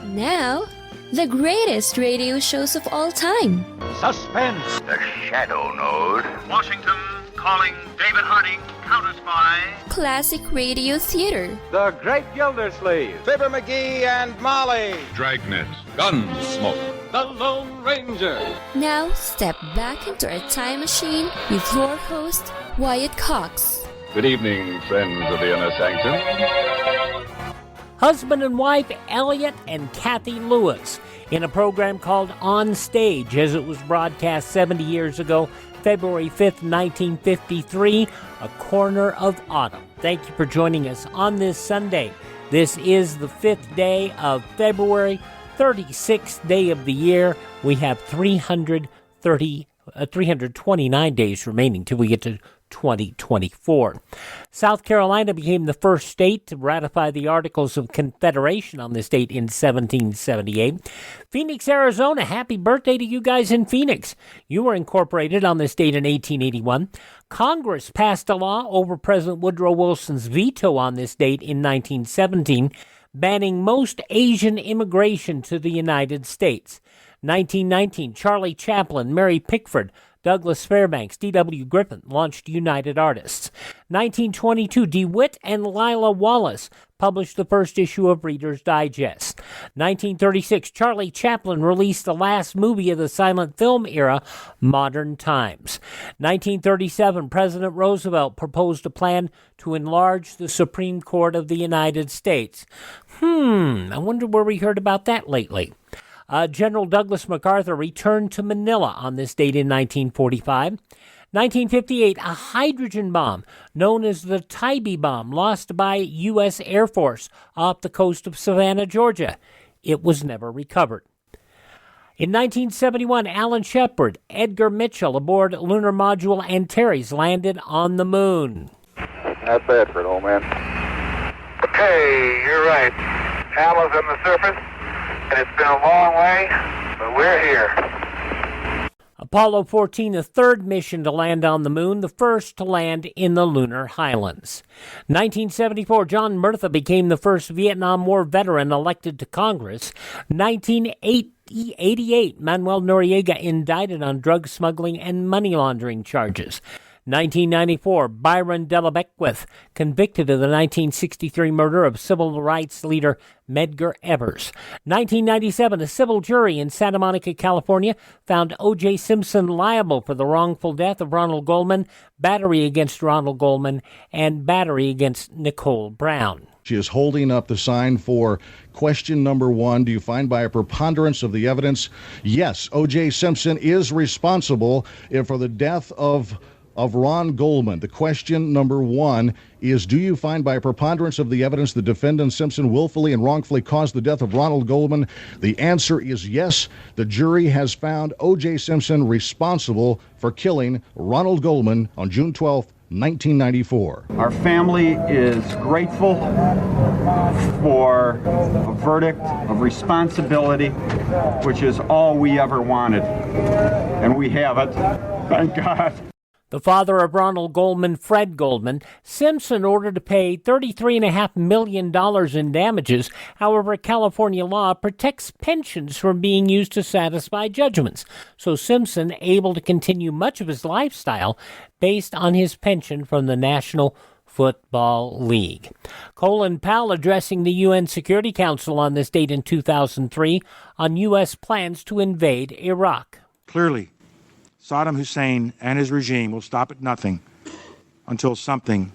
Now, the greatest radio shows of all time. Suspense. The Shadow Node. Washington calling David Harding, counter-spy. Classic radio theater. The Great Gildersleeve. Fibber McGee and Molly. Dragnet. Gunsmoke. The Lone Ranger. Now, step back into a time machine with your host, Wyatt Cox. Good evening, friends of the Inner Sanctum. Husband and wife Elliot and Cathy Lewis in a program called On Stage, as it was broadcast 70 years ago, February 5th, 1953, A Corner of Autumn. Thank you for joining us on this Sunday. This is the 5th day of February, 36th day of the year. We have 329 days remaining till we get to 2024. South Carolina became the first state to ratify the Articles of Confederation on this date in 1778. Phoenix, Arizona, happy birthday to you guys in Phoenix. You were incorporated on this date in 1881. Congress passed a law over President Woodrow Wilson's veto on this date in 1917, banning most Asian immigration to the United States. 1919, Charlie Chaplin, Mary Pickford, Douglas Fairbanks, D.W. Griffin launched United Artists. 1922, DeWitt and Lila Wallace published the first issue of Reader's Digest. 1936, Charlie Chaplin released the last movie of the silent film era, Modern Times. 1937, President Roosevelt proposed a plan to enlarge the Supreme Court of the United States. I wonder where we heard about that lately. General Douglas MacArthur returned to Manila on this date in 1945. 1958, a hydrogen bomb known as the Tybee bomb lost by U.S. Air Force off the coast of Savannah, Georgia. It was never recovered. In 1971, Alan Shepard, Edgar Mitchell aboard lunar module Antares landed on the moon. Not bad for an old man. Okay, you're right. Al is on the surface, and it's been a long way, but we're here. Apollo 14, the third mission to land on the moon, the first to land in the lunar highlands. 1974, John Murtha became the first Vietnam War veteran elected to Congress. 1988, Manuel Noriega indicted on drug smuggling and money laundering charges. 1994, Byron Della Beckwith, convicted of the 1963 murder of civil rights leader Medgar Evers. 1997, a civil jury in Santa Monica, California, found O.J. Simpson liable for the wrongful death of Ronald Goldman, battery against Ronald Goldman, and battery against Nicole Brown. She is holding up the sign for question number 1. Do you find by a preponderance of the evidence, yes, O.J. Simpson is responsible for the death of Ron Goldman? The question number 1 is, do you find by a preponderance of the evidence the defendant Simpson willfully and wrongfully caused the death of Ronald Goldman? The answer is yes. The jury has found O.J. Simpson responsible for killing Ronald Goldman on June 12th, 1994. Our family is grateful for a verdict of responsibility, which is all we ever wanted. And we have it. Thank God. The father of Ronald Goldman, Fred Goldman, Simpson ordered to pay $33.5 million in damages. However, California law protects pensions from being used to satisfy judgments. So Simpson able to continue much of his lifestyle based on his pension from the National Football League. Colin Powell addressing the UN Security Council on this date in 2003 on U.S. plans to invade Iraq. Clearly, Saddam Hussein and his regime will stop at nothing until something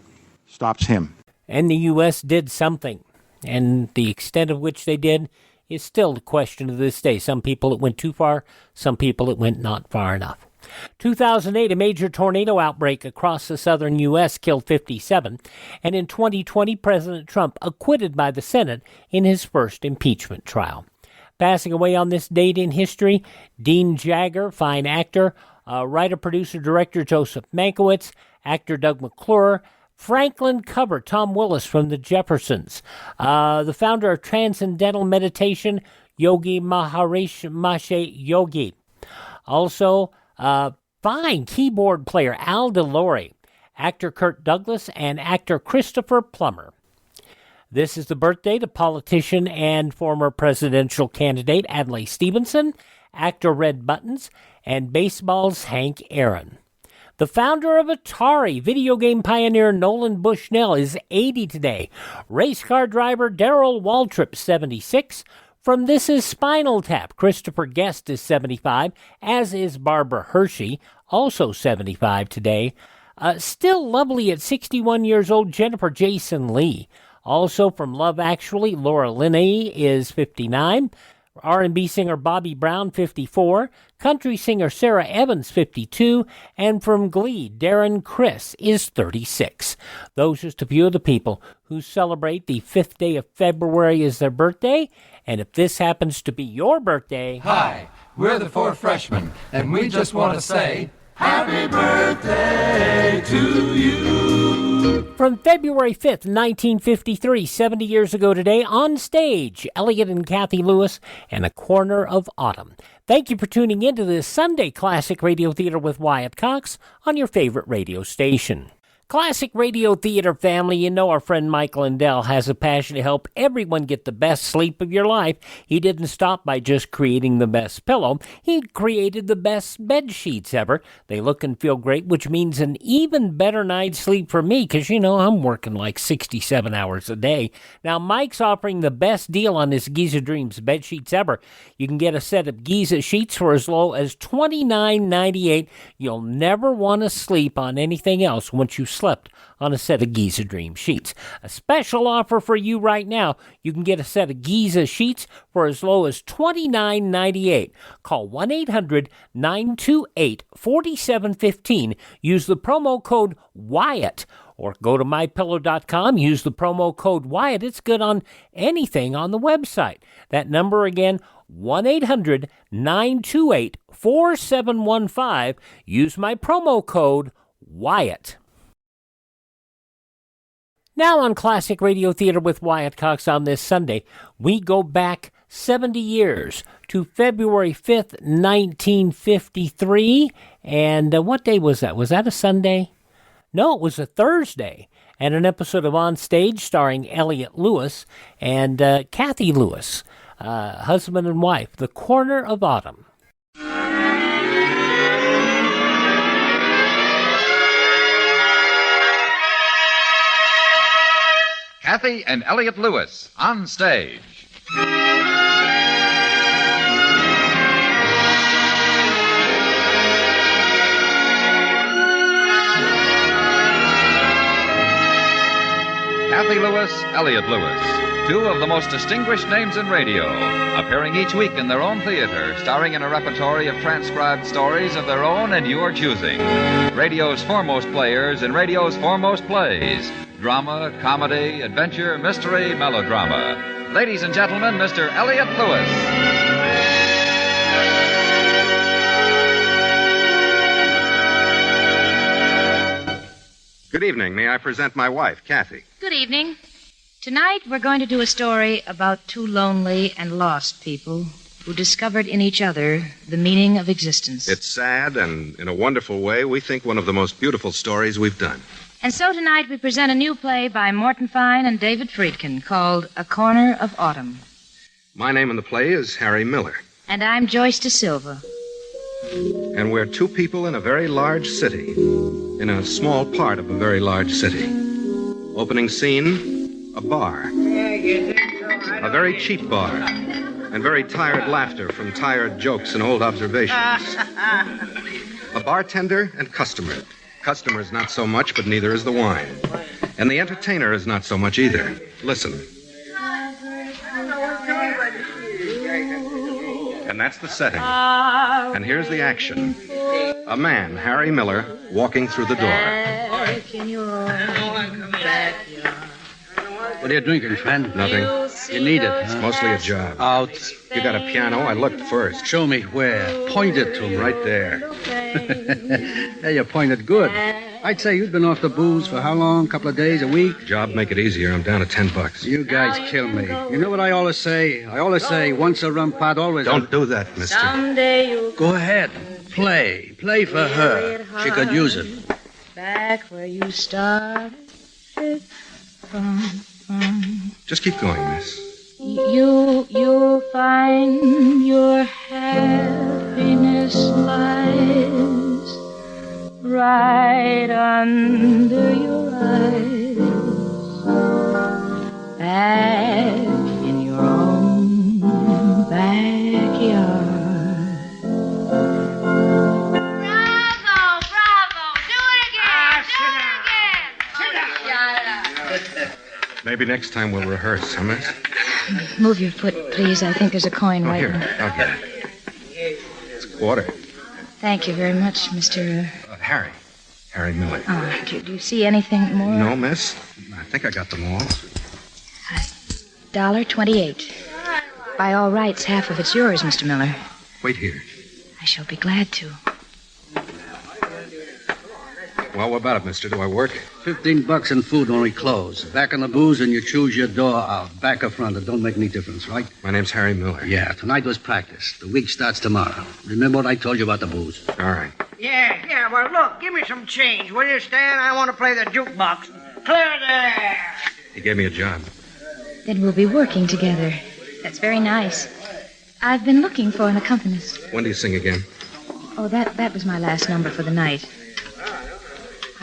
stops him. And the U.S. did something, and the extent of which they did is still the question to this day. Some people it went too far, some people it went not far enough. 2008, a major tornado outbreak across the southern U.S. killed 57, and in 2020, President Trump acquitted by the Senate in his first impeachment trial. Passing away on this date in history, Dean Jagger, fine actor, writer, producer, director Joseph Mankiewicz, actor Doug McClure, Franklin Cover, Tom Willis from the Jeffersons, the founder of Transcendental Meditation, Yogi Maharishi Mahe Yogi. Also, fine keyboard player Al DeLore, actor Kirk Douglas, and actor Christopher Plummer. This is the birthday to politician and former presidential candidate Adlai Stevenson, actor Red Buttons, and baseball's Hank Aaron. The founder of Atari, video game pioneer Nolan Bushnell, is 80 today. Race car driver Darrell Waltrip, 76. From This Is Spinal Tap, Christopher Guest is 75, as is Barbara Hershey, also 75 today. Still lovely at 61 years old, Jennifer Jason Leigh. Also from Love Actually, Laura Linney is 59. R&B singer Bobby Brown, 54. Country singer Sarah Evans, 52. And from Glee, Darren Criss is 36. Those are just a few of the people who celebrate the 5th day of February as their birthday. And if this happens to be your birthday... Hi, we're the 4 freshmen, and we just want to say... Happy birthday to you! From February 5th, 1953, 70 years ago today, on stage, Elliot and Cathy Lewis and A Corner of Autumn. Thank you for tuning in to this Sunday Classic Radio Theater with Wyatt Cox on your favorite radio station. Classic Radio Theater family, you know our friend Mike Lindell has a passion to help everyone get the best sleep of your life. He didn't stop by just creating the best pillow. He created the best bed sheets ever. They look and feel great, which means an even better night's sleep for me because, I'm working like 67 hours a day. Now, Mike's offering the best deal on his Giza Dreams bed sheets ever. You can get a set of Giza sheets for as low as $29.98. You'll never want to sleep on anything else once you slept on a set of Giza Dream sheets. A special offer for you right now. You can get a set of Giza sheets for as low as $29.98. Call 1-800-928-4715. Use the promo code Wyatt. Or go to mypillow.com, use the promo code Wyatt. It's good on anything on the website. That number again, 1-800-928-4715. Use my promo code Wyatt. Now on Classic Radio Theater with Wyatt Cox on this Sunday, we go back 70 years to February 5th, 1953. And what day was that? Was that a Sunday? No, it was a Thursday. And an episode of On Stage starring Elliot Lewis and Cathy Lewis, husband and wife, The Corner of Autumn. Cathy and Elliot Lewis on stage. Cathy Lewis, Elliot Lewis, two of the most distinguished names in radio, appearing each week in their own theater, starring in a repertory of transcribed stories of their own and your choosing. Radio's foremost players in radio's foremost plays. Drama, comedy, adventure, mystery, melodrama. Ladies and gentlemen, Mr. Elliot Lewis. Good evening. May I present my wife, Cathy? Good evening. Tonight we're going to do a story about two lonely and lost people who discovered in each other the meaning of existence. It's sad, and in a wonderful way, we think one of the most beautiful stories we've done. And so tonight we present a new play by Morton Fine and David Friedkin called A Corner of Autumn. My name in the play is Harry Miller. And I'm Joyce De Silva. And we're two people in a very large city, in a small part of a very large city. Opening scene, a bar. A very cheap bar, and very tired laughter from tired jokes and old observations. A bartender and customer. Customer's not so much, but neither is the wine. And the entertainer is not so much either. Listen. And that's the setting. And here's the action. A man, Harry Miller, walking through the door. What are you drinking, friend? Nothing. You need it, It's mostly a job. Out. You got a piano? I looked first. Show me where. Point it to me. Right there. Hey, you pointed good. I'd say you've been off the booze for how long? A couple of days, a week? Job make it easier. I'm down to $10. You guys kill me. You know what I always say? I always say, once a rum pot, always Don't do that, mister. Someday you'll Go ahead. Play. Play for her. She could use it. back where you started from. Just keep going, miss. You'll find your happiness lies right under your eyes, back in your own backyard. Maybe next time we'll rehearse, huh, miss? Move your foot, please. I think there's a coin right here. there. I'll get it. It's a quarter. Thank you very much, Mr. Harry. Harry Miller. Do you see anything more? No, miss. I think I got them all. $1.28. By all rights, half of it's yours, Mr. Miller. Wait here. I shall be glad to. Well, what about it, mister? Do I work? $15 and food, only clothes. Back on the booze and you choose your door out. Back or front, it don't make any difference, right? My name's Harry Miller. Yeah, tonight was practice. The week starts tomorrow. Remember what I told you about the booze? All right. Yeah, well, look, give me some change, will you, Stan? I want to play the jukebox. Clear there! He gave me a job. Then we'll be working together. That's very nice. I've been looking for an accompanist. When do you sing again? Oh, that was my last number for the night.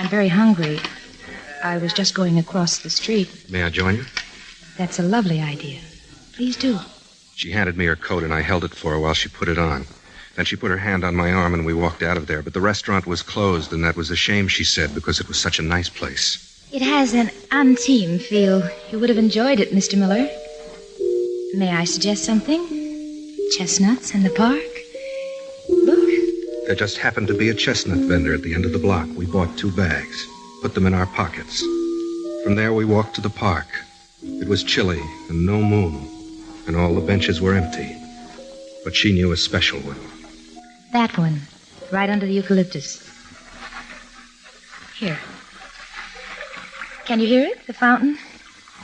I'm very hungry. I was just going across the street. May I join you? That's a lovely idea. Please do. She handed me her coat, and I held it for her while she put it on. Then she put her hand on my arm, and we walked out of there. But the restaurant was closed, and that was a shame, she said, because it was such a nice place. It has an intime feel. You would have enjoyed it, Mr. Miller. May I suggest something? Chestnuts in the park? Look. There just happened to be a chestnut vendor at the end of the block. We bought 2 bags, put them in our pockets. From there, we walked to the park. It was chilly and no moon, and all the benches were empty. But she knew a special one. That one, right under the eucalyptus. Here. Can you hear it, the fountain?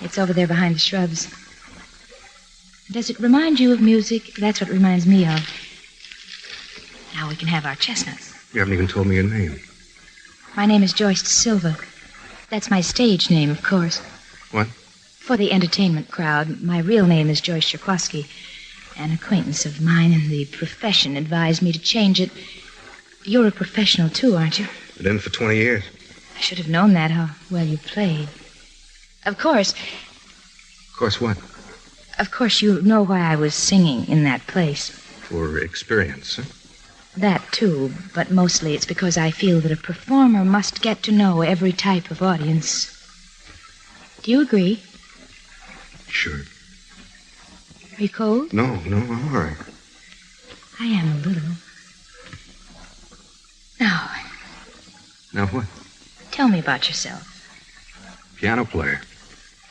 It's over there behind the shrubs. Does it remind you of music? That's what it reminds me of. Now we can have our chestnuts. You haven't even told me your name. My name is Joyce Silva. That's my stage name, of course. What? For the entertainment crowd, my real name is Joyce Cherkowski. An acquaintance of mine in the profession advised me to change it. You're a professional, too, aren't you? Been in for 20 years. I should have known that, how well you played. Of course. Of course what? Of course, you know why I was singing in that place. For experience, huh? That, too, but mostly it's because I feel that a performer must get to know every type of audience. Do you agree? Sure. Are you cold? No, I'm all right. I am a little. Now. Now what? Tell me about yourself. Piano player.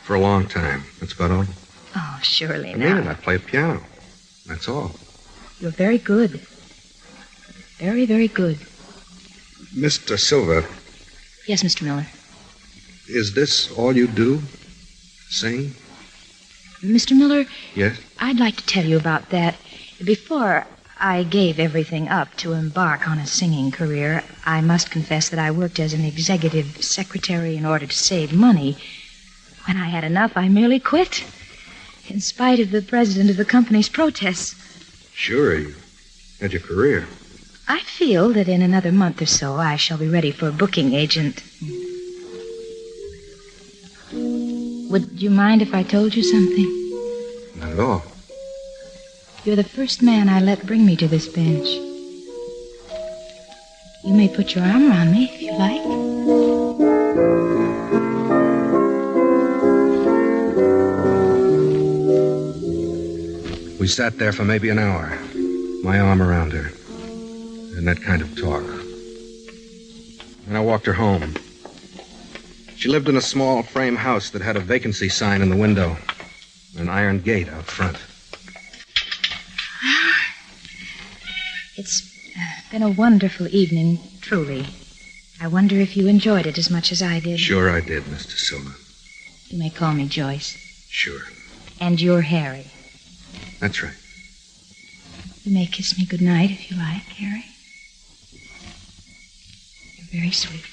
For a long time. That's about all. Oh, surely I not. mean it. I play piano. That's all. You're very good. Very, very good. Mr. Silva. Yes, Mr. Miller. Is this all you do? Sing? Mr. Miller? Yes? I'd like to tell you about that. Before I gave everything up to embark on a singing career, I must confess that I worked as an executive secretary in order to save money. When I had enough, I merely quit, in spite of the president of the company's protests. Sure, you had your career. I feel that in another month or so, I shall be ready for a booking agent. Would you mind if I told you something? Not at all. You're the first man I let bring me to this bench. You may put your arm around me if you like. We sat there for maybe an hour, my arm around her, and that kind of talk. And I walked her home. She lived in a small frame house that had a vacancy sign in the window, an iron gate out front. It's been a wonderful evening, truly. I wonder if you enjoyed it as much as I did. Sure I did, Mr. Silva. You may call me Joyce. Sure. And you're Harry. That's right. You may kiss me goodnight if you like, Harry. You're very sweet.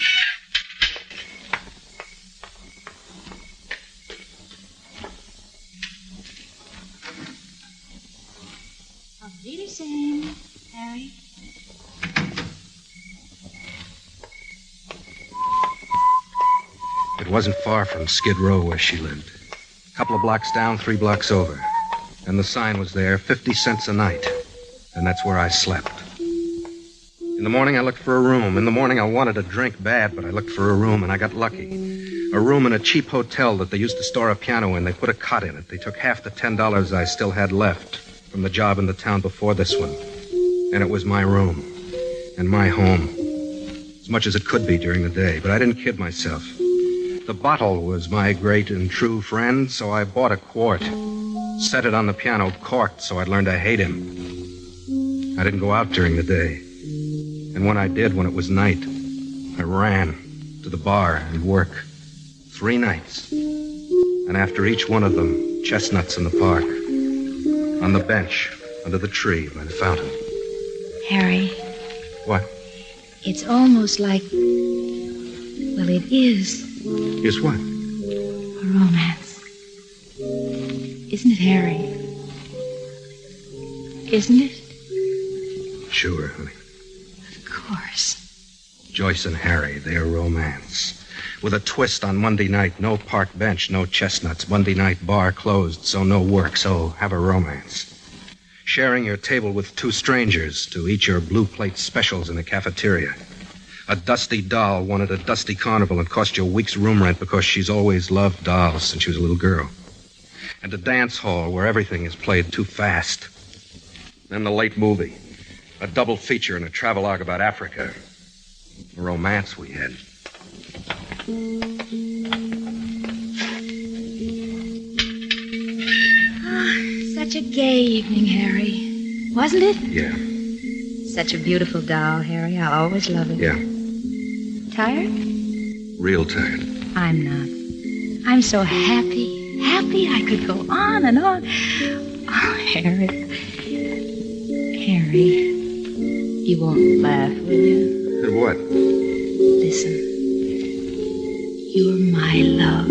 wasn't far from Skid Row where she lived. A couple of blocks down, 3 blocks over. And the sign was there, 50 cents a night. And that's where I slept. In the morning, I looked for a room. In the morning, I wanted a drink bad, but I looked for a room, and I got lucky. A room in a cheap hotel that they used to store a piano in. They put a cot in it. They took half the $10 I still had left from the job in the town before this one. And it was my room and my home. As much as it could be during the day, but I didn't kid myself. The bottle was my great and true friend, so I bought a quart. Set it on the piano, corked, so I'd learn to hate him. I didn't go out during the day. And when I did, when it was night, I ran to the bar and work. 3 nights. And after each one of them, chestnuts in the park. On the bench, under the tree, by the fountain. Harry. What? It's almost like... Well, it is. Is what? A romance. Isn't it, Harry? Isn't it? Sure, honey. Of course. Joyce and Harry, their romance. With a twist on Monday night, no park bench, no chestnuts. Monday night, bar closed, so no work, so have a romance. Sharing your table with 2 strangers to eat your blue plate specials in the cafeteria. A dusty doll won at a dusty carnival and cost you a week's room rent because she's always loved dolls since she was a little girl. And a dance hall where everything is played too fast. Then the late movie. A double feature and a travelogue about Africa. A romance we had. Such a gay evening, Harry. Wasn't it? Yeah. Such a beautiful doll, Harry. I'll always love it. Yeah. Tired? Real tired. I'm not. I'm so happy. Happy I could go on and on. Oh, Harry. Harry. You won't laugh, will you? At what? Listen. You're my love.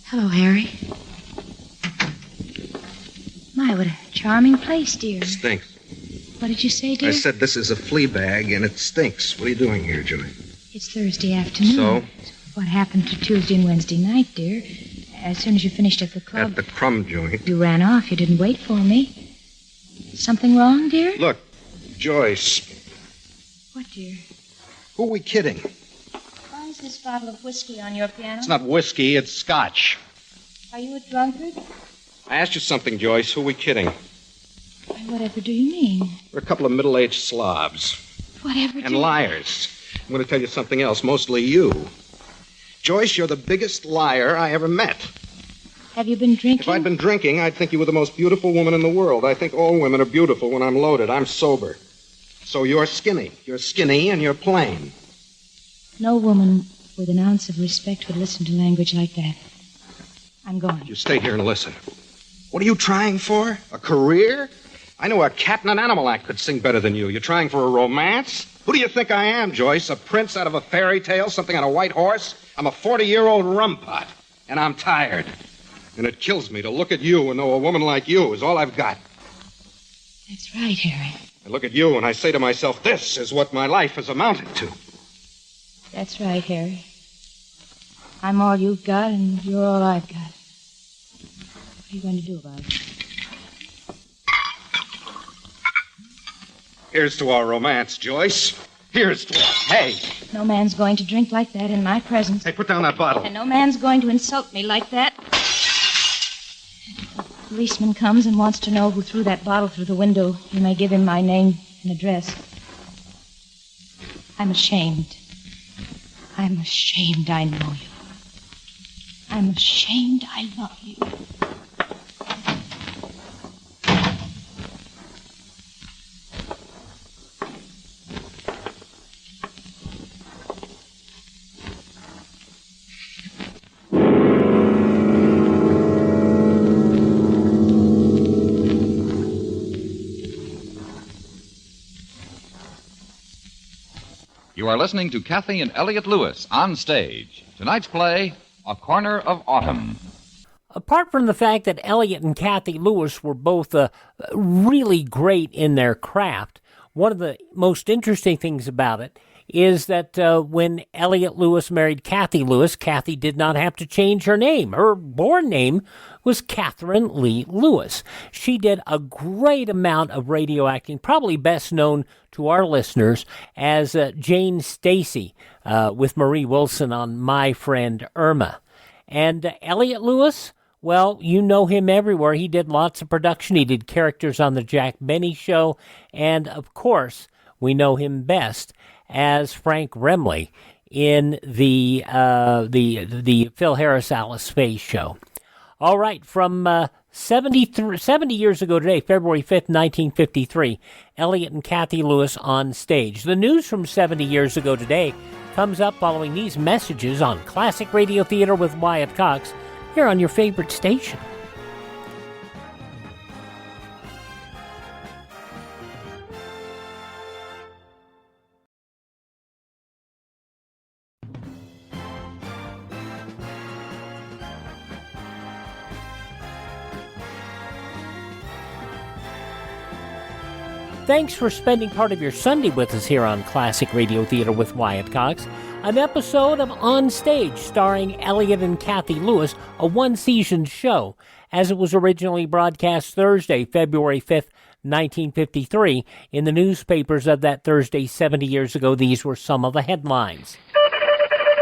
Hello, Harry. My, what a charming place, dear. Stinks. What did you say, dear? I said this is a flea bag and it stinks. What are you doing here, Joy? It's Thursday afternoon. So? What happened to Tuesday and Wednesday night, dear? As soon as you finished at the club... At the crumb joint. You ran off. You didn't wait for me. Something wrong, dear? Look, Joyce. What, dear? Who are we kidding? Why is this bottle of whiskey on your piano? It's not whiskey, it's scotch. Are you a drunkard? I asked you something, Joyce. Who are we kidding? Whatever do you mean? We're a couple of middle-aged slobs. Whatever And liars. I'm going to tell you something else, mostly you. Joyce, you're the biggest liar I ever met. Have you been drinking? If I'd been drinking, I'd think you were the most beautiful woman in the world. I think all women are beautiful when I'm loaded. I'm sober. So you're skinny. You're skinny and you're plain. No woman with an ounce of respect would listen to language like that. I'm going. You stay here and listen. What are you trying for? A career? I know a cat in an animal act could sing better than you. You're trying for a romance? Who do you think I am, Joyce? A prince out of a fairy tale? Something on a white horse? I'm a 40-year-old rum pot. And I'm tired. And it kills me to look at you and know a woman like you is all I've got. That's right, Harry. I look at you and I say to myself, this is what my life has amounted to. That's right, Harry. I'm all you've got and you're all I've got. What are you going to do about it? Here's to our romance, Joyce. Here's to our... Hey! No man's going to drink like that in my presence. Hey, put down that bottle. And no man's going to insult me like that. If a policeman comes and wants to know who threw that bottle through the window, you may give him my name and address. I'm ashamed. I'm ashamed I know you. I'm ashamed I love you. You are listening to Cathy and Elliot Lewis on stage. Tonight's play, A Corner of Autumn. Apart from the fact that Elliot and Cathy Lewis were both really great in their craft, one of the most interesting things about it is that when Elliot Lewis married Cathy Lewis, Cathy did not have to change her name. Her born name was Catherine Lee Lewis. She did a great amount of radio acting, probably best known to our listeners as Jane Stacy with Marie Wilson on My Friend Irma. And Elliot Lewis, well, you know him everywhere. He did lots of production. He did characters on the Jack Benny Show. And, of course, we know him best as Frank Remley in the Phil Harris Alice Faye Show. All right, from 70 years ago today, February 5th, 1953, Elliot and Cathy Lewis on stage. The news from 70 years ago today comes up following these messages on Classic Radio Theater with Wyatt Cox, here on your favorite station. Thanks for spending part of your Sunday with us here on Classic Radio Theater with Wyatt Cox, an episode of On Stage starring Elliot and Cathy Lewis, a one-season show, as it was originally broadcast Thursday, February 5th, 1953. In the newspapers of that Thursday 70 years ago, these were some of the headlines.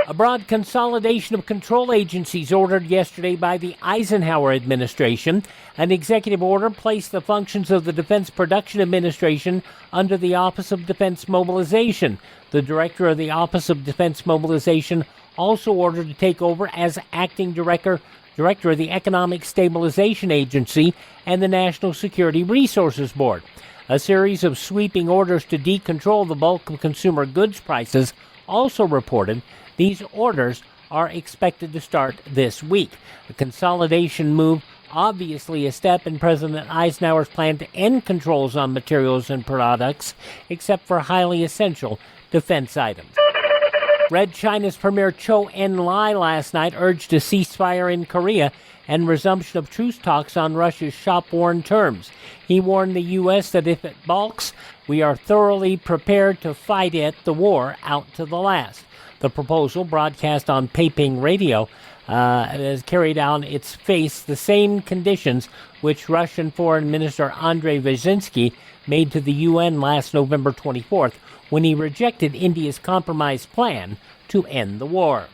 A broad consolidation of control agencies ordered yesterday by the Eisenhower administration. An executive order placed the functions of the Defense Production Administration under the Office of Defense Mobilization. The director of the Office of Defense Mobilization also ordered to take over as acting director of the Economic Stabilization Agency and the National Security Resources Board. A series of sweeping orders to decontrol the bulk of consumer goods prices also reported. These orders are expected to start this week. The consolidation move, obviously a step in President Eisenhower's plan to end controls on materials and products, except for highly essential defense items. Red China's Premier Chou En-lai last night urged a ceasefire in Korea and resumption of truce talks on Russia's shop-worn terms. He warned the U.S. that if it balks, we are thoroughly prepared to fight the war out to the last. The proposal, broadcast on Peiping Radio, has carried on its face the same conditions which Russian Foreign Minister Andrei Vyazhinsky made to the UN last November 24th when he rejected India's compromise plan to end the war.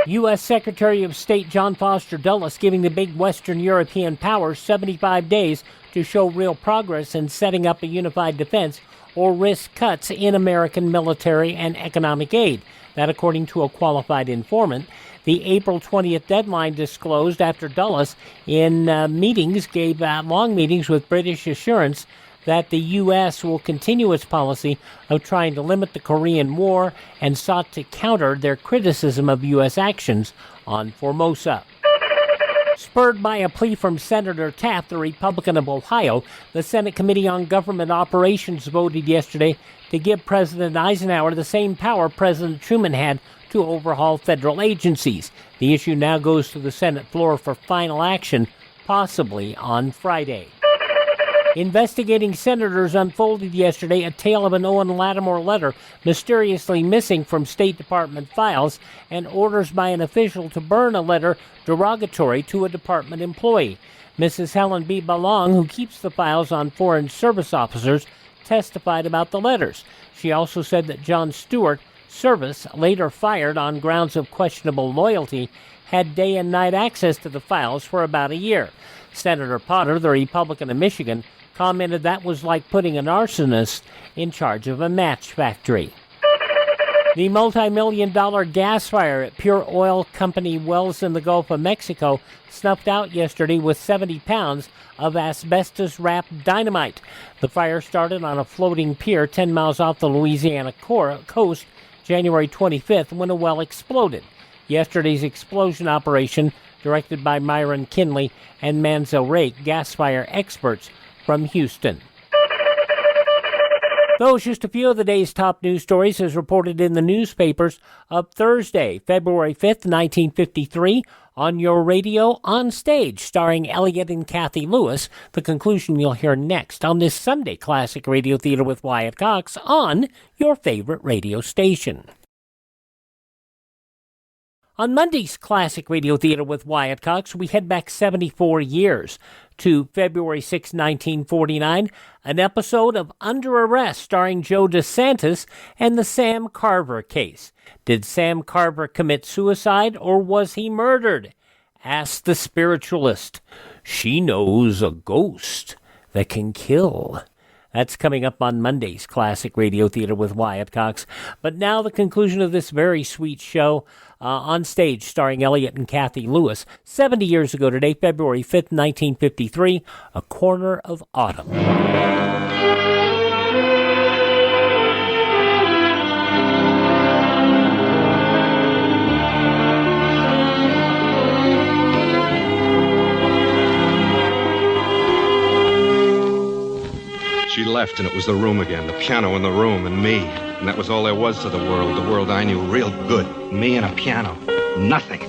U.S. Secretary of State John Foster Dulles giving the big Western European powers 75 days to show real progress in setting up a unified defense or risk cuts in American military and economic aid. That, according to a qualified informant. The April 20th deadline disclosed after Dulles in meetings gave long meetings with British assurance that the U.S. will continue its policy of trying to limit the Korean War and sought to counter their criticism of U.S. actions on Formosa. Spurred by a plea from Senator Taft, the Republican of Ohio, the Senate Committee on Government Operations voted yesterday to give President Eisenhower the same power President Truman had to overhaul federal agencies. The issue now goes to the Senate floor for final action, possibly on Friday. Investigating senators unfolded yesterday a tale of an Owen Lattimore letter mysteriously missing from State Department files and orders by an official to burn a letter derogatory to a department employee. Mrs. Helen B. Ballong, who keeps the files on foreign service officers, testified about the letters. She also said that John Stewart, service, later fired on grounds of questionable loyalty, had day and night access to the files for about a year. Senator Potter, the Republican of Michigan, commented that was like putting an arsonist in charge of a match factory. The multi-million-dollar gas fire at Pure Oil Company wells in the Gulf of Mexico snuffed out yesterday with 70 pounds of asbestos-wrapped dynamite. The fire started on a floating pier 10 miles off the Louisiana coast January 25th when a well exploded. Yesterday's explosion operation, directed by Myron Kinley and Manzo Rake, gas fire experts from Houston. Those just a few of the day's top news stories as reported in the newspapers of Thursday, February 5th, 1953, on your radio on stage, starring Elliot and Cathy Lewis. The conclusion you'll hear next on this Sunday Classic Radio Theater with Wyatt Cox on your favorite radio station. On Monday's Classic Radio Theater with Wyatt Cox, we head back 74 years to February 6, 1949, an episode of Under Arrest starring Joe DeSantis and the Sam Carver case. Did Sam Carver commit suicide or was he murdered? Ask the spiritualist. She knows a ghost that can kill. That's coming up on Monday's Classic Radio Theater with Wyatt Cox. But now the conclusion of this very sweet show on stage starring Elliot and Cathy Lewis. 70 years ago today, February 5th, 1953, A Corner of Autumn. She left, and it was the room again, the piano in the room, and me. And that was all there was to the world I knew real good. Me and a piano. Nothing.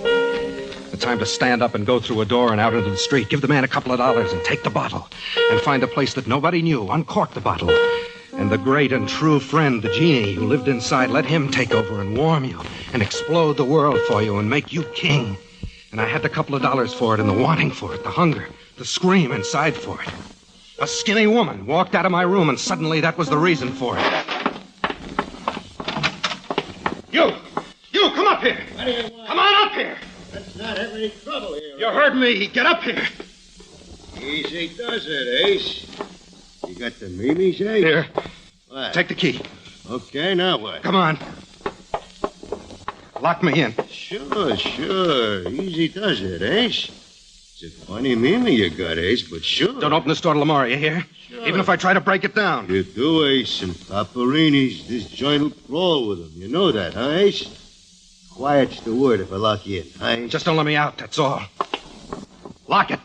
The time to stand up and go through a door and out into the street, give the man a couple of dollars and take the bottle, and find a place that nobody knew, uncork the bottle. And the great and true friend, the genie who lived inside, let him take over and warm you and explode the world for you and make you king. And I had the couple of dollars for it and the wanting for it, the hunger, the scream inside for it. A skinny woman walked out of my room, and suddenly that was the reason for it. You, come up here. What do you want? Come on up here. Let's not have any trouble here. You heard me. Get up here. Easy does it, Ace. You got the memes, eh? Here. What? Take the key. Okay, now what? Come on. Lock me in. Sure. Easy does it, Ace. It's a funny meme you got, Ace, but sure. Don't open this door, Lamar, you hear? Sure. Even if I try to break it down. You do, Ace, and Paparini's, this joint will crawl with him. You know that, huh, Ace? Quiet's the word if I lock you in, huh, Ace? Just don't let me out, that's all. Lock it.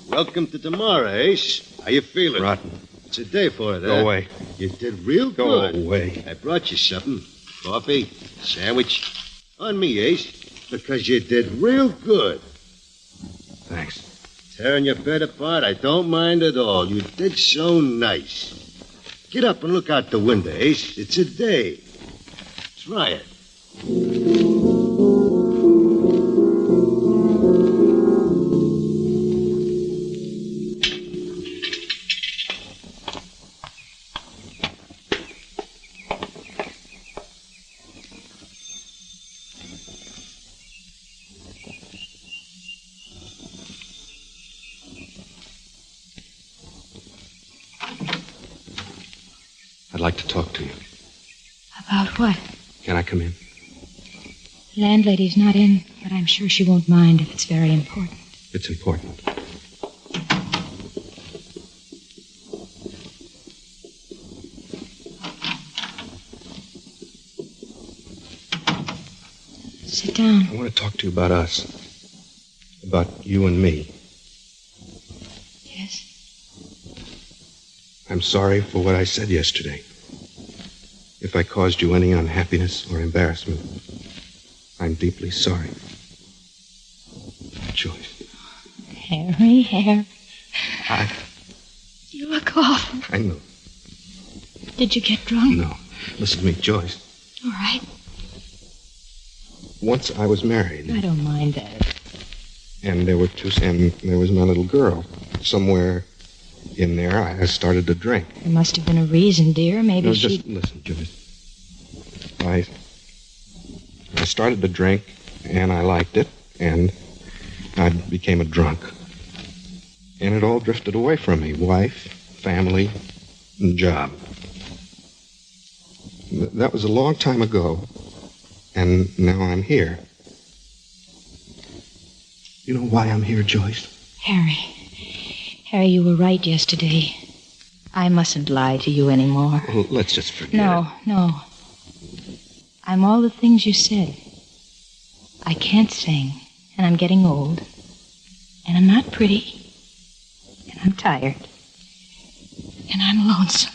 Welcome to tomorrow, Ace. How you feeling? Rotten. It's a day for it, Go away. You did real Go good. away. I brought you something. Coffee, sandwich. On me, Ace. Because you did real good. Thanks. Tearing your bed apart, I don't mind at all. You did so nice. Get up and look out the window, Ace. It's a day. Try it. I'd like to talk to you. About what? Can I come in? Landlady's not in, but I'm sure she won't mind if it's very important. It's important. Sit down. I want to talk to you about us. About you and me. Yes? I'm sorry for what I said yesterday. If I caused you any unhappiness or embarrassment, I'm deeply sorry. Joyce. Harry. I You look awful. I know. Did you get drunk? No. Listen to me, Joyce. All right. Once I was married. I don't mind that. And there was my little girl. Somewhere in there, I started to drink. There must have been a reason, dear. Maybe No, she... just listen, Joyce. I started to drink, and I liked it, and I became a drunk. And it all drifted away from me. Wife, family, and job. That was a long time ago. And now I'm here. You know why I'm here, Joyce? Harry, you were right yesterday. I mustn't lie to you anymore. Well, let's just forget No. I'm all the things you said. I can't sing, and I'm getting old, and I'm not pretty, and I'm tired, and I'm lonesome.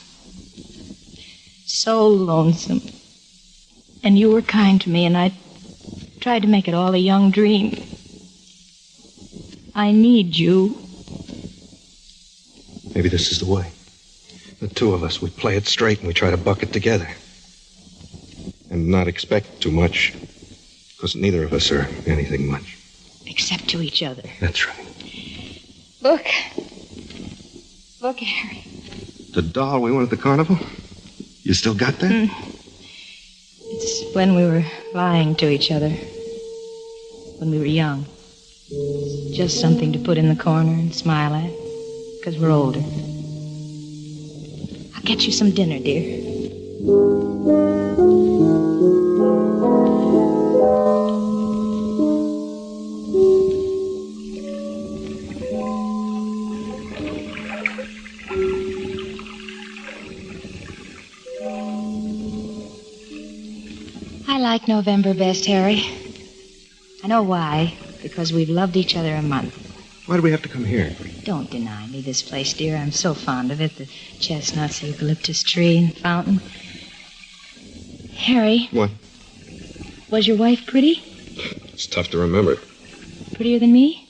So lonesome. And you were kind to me, and I tried to make it all a young dream. I need you. Maybe this is the way. The two of us, we play it straight and we try to buck it together. And not expect too much, because neither of us are anything much. Except to each other. That's right. Look, Harry. The doll we won at the carnival? You still got that? It's when we were lying to each other. When we were young. Just something to put in the corner and smile at. Because we're older. I'll get you some dinner, dear. I like November best, Harry. I know why. Because we've loved each other a month. Why do we have to come here? Don't deny me this place, dear. I'm so fond of it. The chestnuts, the eucalyptus tree, and the fountain. Harry. What? Was your wife pretty? It's tough to remember. Prettier than me?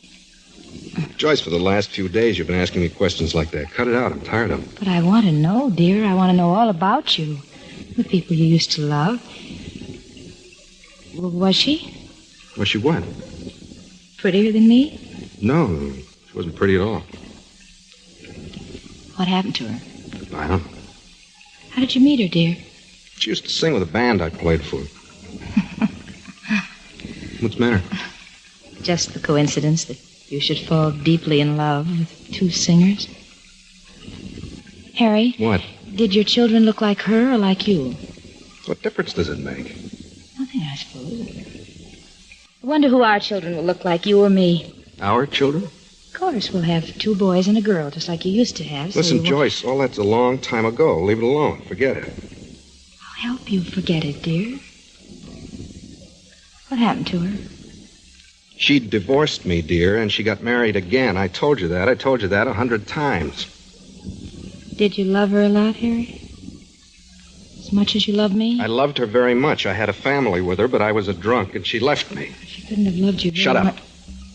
Joyce, for the last few days you've been asking me questions like that. Cut it out. I'm tired of it. But I want to know, dear. I want to know all about you. The people you used to love. Was she? Was she what? Prettier than me? No, she wasn't pretty at all. What happened to her? I don't know. How did you meet her, dear? She used to sing with a band I played for. What's the matter? Just the coincidence that you should fall deeply in love with two singers. Harry? What? Did your children look like her or like you? What difference does it make? Nothing, I suppose. I wonder who our children will look like, you or me. Our children? Of course, we'll have 2 boys and a girl, just like you used to have. Listen, Joyce, all that's a long time ago. Leave it alone. Forget it. I'll help you forget it, dear. What happened to her? She divorced me, dear, and she got married again. I told you that. I told you that 100 times. Did you love her a lot, Harry? As much as you love me? I loved her very much. I had a family with her, but I was a drunk, and she left me. She couldn't have loved you very Shut up. much.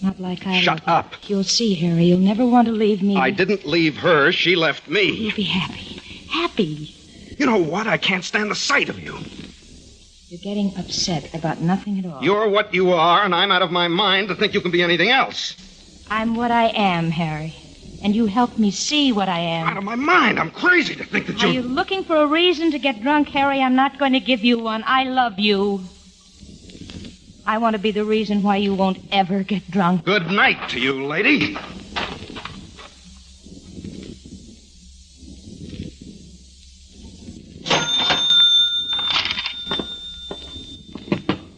Not like I Shut love up. you. You'll see, Harry. You'll never want to leave me. I didn't leave her. She left me. You'll be happy. Happy. You know what? I can't stand the sight of you. You're getting upset about nothing at all. You're what you are, and I'm out of my mind to think you can be anything else. I'm what I am, Harry. And you help me see what I am. Out of my mind. I'm crazy to think that Are you looking for a reason to get drunk, Harry? I'm not going to give you one. I love you. I want to be the reason why you won't ever get drunk. Good night to you, lady.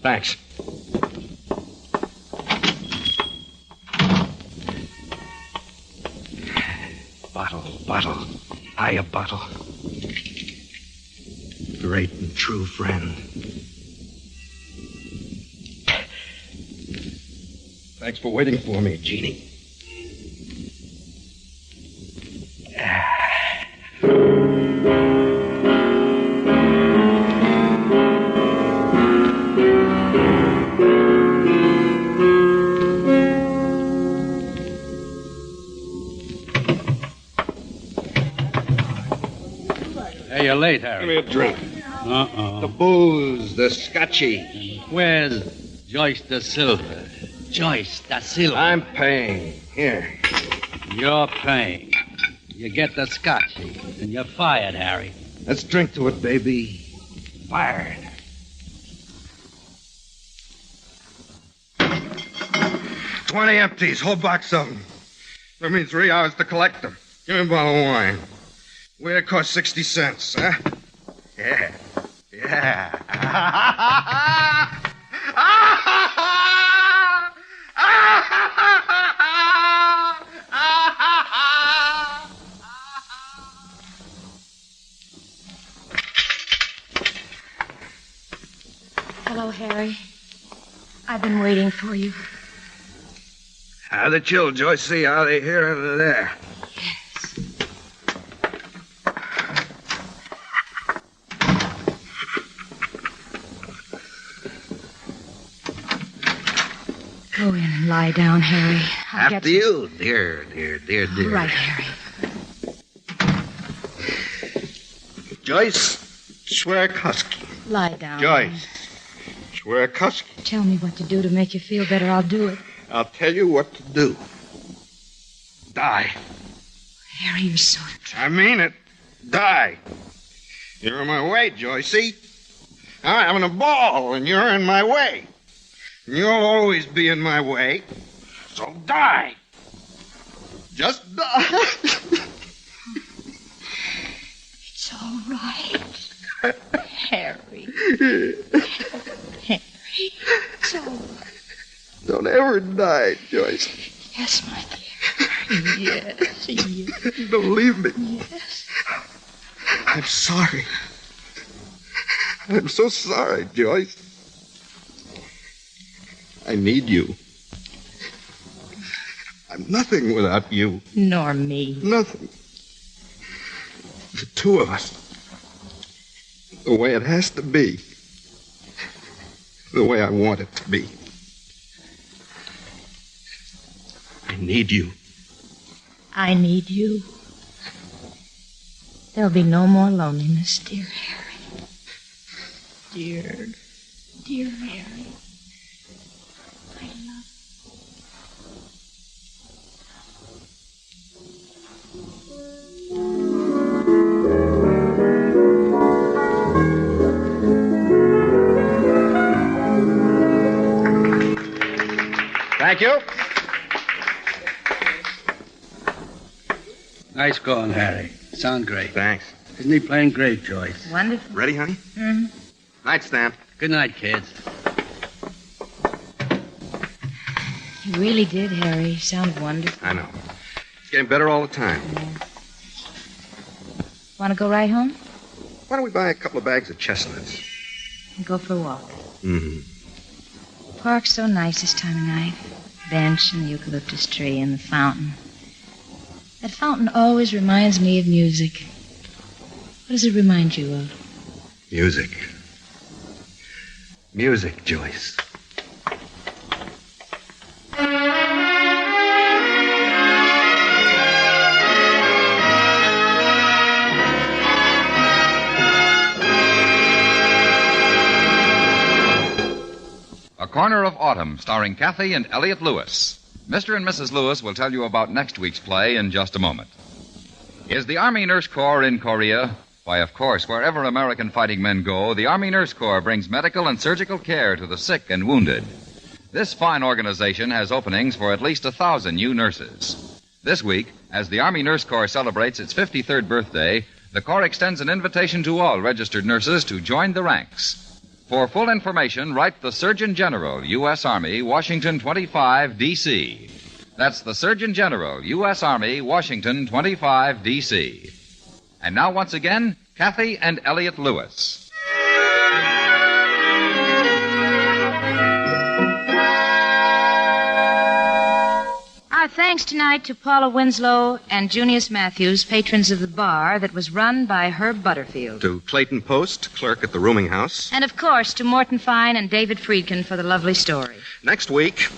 Thanks. Bottle. Hiya, bottle. Great and true friend. Thanks for waiting for me, Jeannie. Hey, you're late, Harry. Give me a drink. Uh-oh. The booze, the scotchy. Where's Joyce da Silva? Joyce da Silva. I'm paying. Here. You're paying. You get the scotchy, and you're fired, Harry. Let's drink to it, baby. Fired. $20 empties, whole box of them. Took me 3 hours to collect them. Give me a bottle of wine. Well, it cost 60 cents, huh? Yeah. Hello, Harry. I've been waiting for you. How the chill, Joyce? See how they hear under there. Go in and lie down, Harry. I'll After you, dear. Right, Harry. Joyce, Schwerkoski. Lie down. Joyce, Schwerkoski. Tell me what to do to make you feel better. I'll do it. I'll tell you what to do. Die. Harry, you're so... I mean it. Die. You're in my way, Joyce. See? I'm having a ball, and you're in my way. And you'll always be in my way. So die. Just die. It's all right. Harry. Harry. It's all right. Don't ever die, Joyce. Yes, my dear. Yes. Believe me. Yes. I'm sorry. I'm so sorry, Joyce. I need you. I'm nothing without you. Nor me. Nothing. The two of us. The way it has to be. The way I want it to be. I need you. I need you. There'll be no more loneliness, dear Harry. Dear Harry. I love Thank you. Nice going, Harry. Sound great. Thanks. Isn't he playing great, Joyce? Wonderful. Ready, honey? Mm-hmm. Night, Stan. Good night, kids. You really did, Harry. You sounded wonderful. I know. It's getting better all the time. Want to go right home? Why don't we buy a couple of bags of chestnuts? And go for a walk. Mm-hmm. The park's so nice this time of night. Bench and the eucalyptus tree and the fountain. That fountain always reminds me of music. What does it remind you of? Music. Music, Joyce. A Corner of Autumn, starring Cathy and Elliot Lewis. Mr. and Mrs. Lewis will tell you about next week's play in just a moment. Is the Army Nurse Corps in Korea? Why, of course, wherever American fighting men go, the Army Nurse Corps brings medical and surgical care to the sick and wounded. This fine organization has openings for at least 1,000 new nurses. This week, as the Army Nurse Corps celebrates its 53rd birthday, the Corps extends an invitation to all registered nurses to join the ranks. For full information, write the Surgeon General, U.S. Army, Washington 25, D.C. That's the Surgeon General, U.S. Army, Washington 25, D.C. And now, once again, Cathy and Elliot Lewis. Our thanks tonight to Paula Winslow and Junius Matthews, patrons of the bar that was run by Herb Butterfield. To Clayton Post, clerk at the rooming house. And, of course, to Morton Fine and David Friedkin for the lovely story. Next week,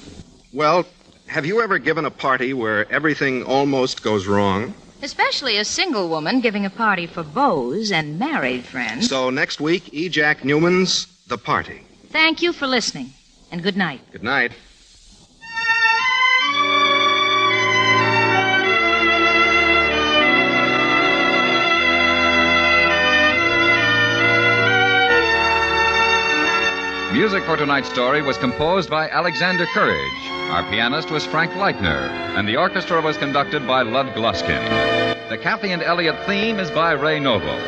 well, have you ever given a party where everything almost goes wrong? Especially a single woman giving a party for beaux and married friends. So next week, E. Jack Newman's The Party. Thank you for listening, and good night. Good night. Music for tonight's story was composed by Alexander Courage. Our pianist was Frank Leitner, and the orchestra was conducted by Lud Gluskin. The Cathy and Elliot theme is by Ray Noble.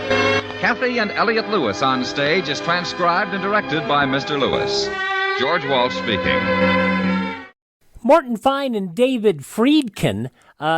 Cathy and Elliot Lewis on stage is transcribed and directed by Mr. Lewis. George Walsh speaking. Morton Fine and David Friedkin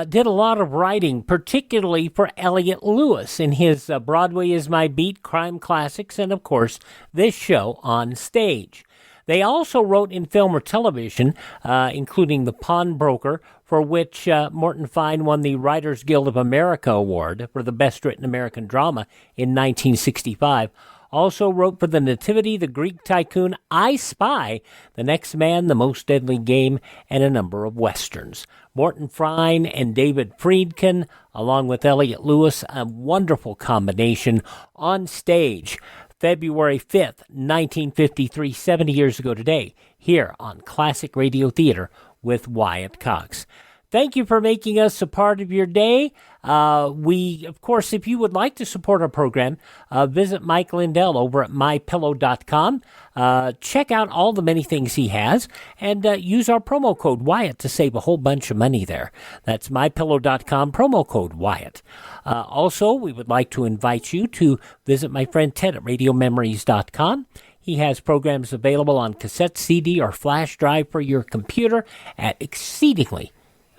did a lot of writing, particularly for Elliot Lewis in his Broadway is My Beat, crime classics, and, of course, this show On Stage. They also wrote in film or television, including The Pawnbroker, for which Morton Fine won the Writers Guild of America Award for the Best Written American Drama in 1965. Also wrote for The Nativity, The Greek Tycoon, I Spy, The Next Man, The Most Deadly Game, and a number of westerns. Morton Fine and David Friedkin, along with Elliot Lewis, a wonderful combination On Stage, February 5th, 1953, 70 years ago today, here on Classic Radio Theater with Wyatt Cox. Thank you for making us a part of your day. Of course, if you would like to support our program, visit Mike Lindell over at mypillow.com. Check out all the many things he has, and use our promo code Wyatt to save a whole bunch of money there. That's mypillow.com, promo code Wyatt. Also, we would like to invite you to visit my friend Ted at radiomemories.com. He has programs available on cassette, CD, or flash drive for your computer at exceedingly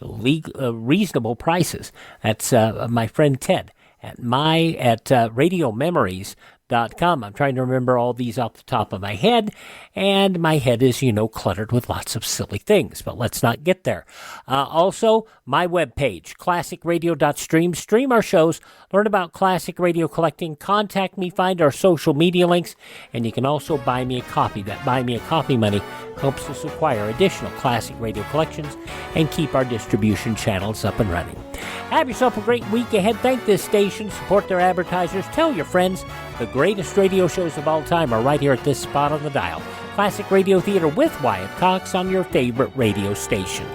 reasonable prices. That's my friend Ted at radiomemories.com. I'm trying to remember all these off the top of my head, and my head is, cluttered with lots of silly things, but let's not get there. Also, my webpage, classicradio.stream. Stream our shows, learn about classic radio collecting, contact me, find our social media links, and you can also buy me a copy. That Buy Me a Coffee money helps us acquire additional classic radio collections and keep our distribution channels up and running. Have yourself a great week ahead. Thank this station, support their advertisers, tell your friends the greatest radio shows of all time are right here at this spot on the dial. Classic Radio Theater with Wyatt Cox on your favorite radio station.